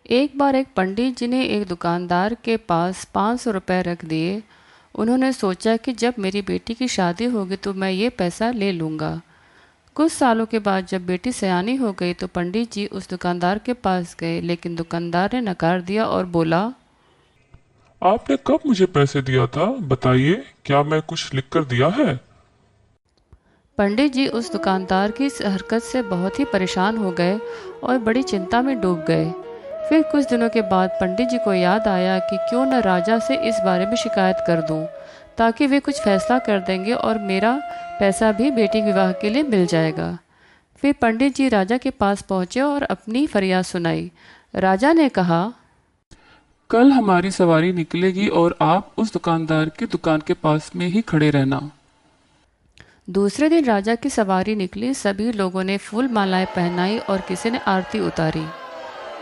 एक बार एक पंडित जी ने एक दुकानदार के पास 500 रुपये रख दिए। उन्होंने सोचा कि जब मेरी बेटी की शादी होगी तो मैं ये पैसा ले लूँगा। कुछ सालों के बाद जब बेटी सयानी हो गई तो पंडित जी उस दुकानदार के पास गए, लेकिन दुकानदार ने नकार दिया और बोला, आपने कब मुझे पैसे दिया था? बताइए, क्या मैं कुछ लिख कर दिया है? पंडित जी उस दुकानदार की इस हरकत से बहुत ही परेशान हो गए और बड़ी चिंता में डूब गए। फिर कुछ दिनों के बाद पंडित जी को याद आया कि क्यों न राजा से इस बारे में शिकायत कर दूं, ताकि वे कुछ फैसला कर देंगे और मेरा पैसा भी बेटी के विवाह के लिए मिल जाएगा। फिर पंडित जी राजा के पास पहुंचे और अपनी फरियाद सुनाई। राजा ने कहा, कल हमारी सवारी निकलेगी और आप उस दुकानदार की दुकान के पास में ही खड़े रहना। दूसरे दिन राजा की सवारी निकली। सभी लोगों ने फूल मालाएं पहनाई और किसी ने आरती उतारी।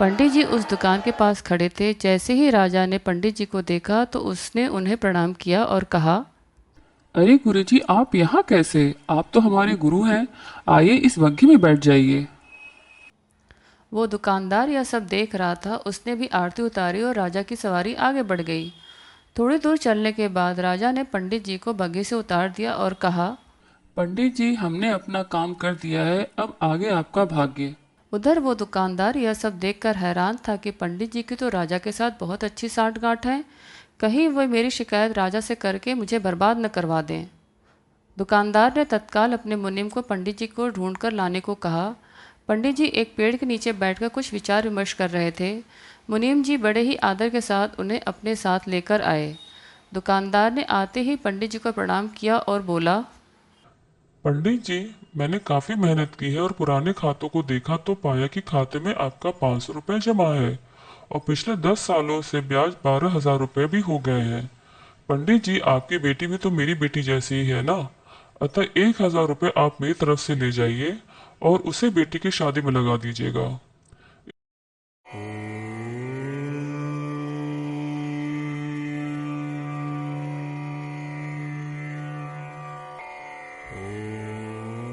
पंडित जी उस दुकान के पास खड़े थे। जैसे ही राजा ने पंडित जी को देखा तो उसने उन्हें प्रणाम किया और कहा, अरे गुरुजी, आप यहाँ कैसे? आप तो हमारे गुरु हैं। आइए इस बग्घी में बैठ जाइए। वो दुकानदार यह सब देख रहा था। उसने भी आरती उतारी और राजा की सवारी आगे बढ़ गई। थोड़ी दूर चलने के बाद राजा ने पंडित जी को बग्घी से उतार दिया और कहा, पंडित जी, हमने अपना काम कर दिया है, अब आगे आपका भाग्य। उधर वो दुकानदार यह सब देखकर हैरान था कि पंडित जी की तो राजा के साथ बहुत अच्छी साठगांठ है। कहीं वो मेरी शिकायत राजा से करके मुझे बर्बाद न करवा दें। दुकानदार ने तत्काल अपने मुनीम को पंडित जी को ढूंढ कर लाने को कहा। पंडित जी एक पेड़ के नीचे बैठकर कुछ विचार विमर्श कर रहे थे। मुनीम जी बड़े ही आदर के साथ उन्हें अपने साथ लेकर आए। दुकानदार ने आते ही पंडित जी को प्रणाम किया और बोला, पंडित जी, मैंने काफी मेहनत की है और पुराने खातों को देखा तो पाया कि खाते में आपका 500 रुपये जमा है और पिछले 10 सालों से ब्याज 12,000 रुपये भी हो गए हैं। पंडित जी, आपकी बेटी भी तो मेरी बेटी जैसी ही है ना। अतः 1,000 रुपये आप मेरी तरफ से ले जाइए और उसे बेटी की शादी में लगा दीजिएगा।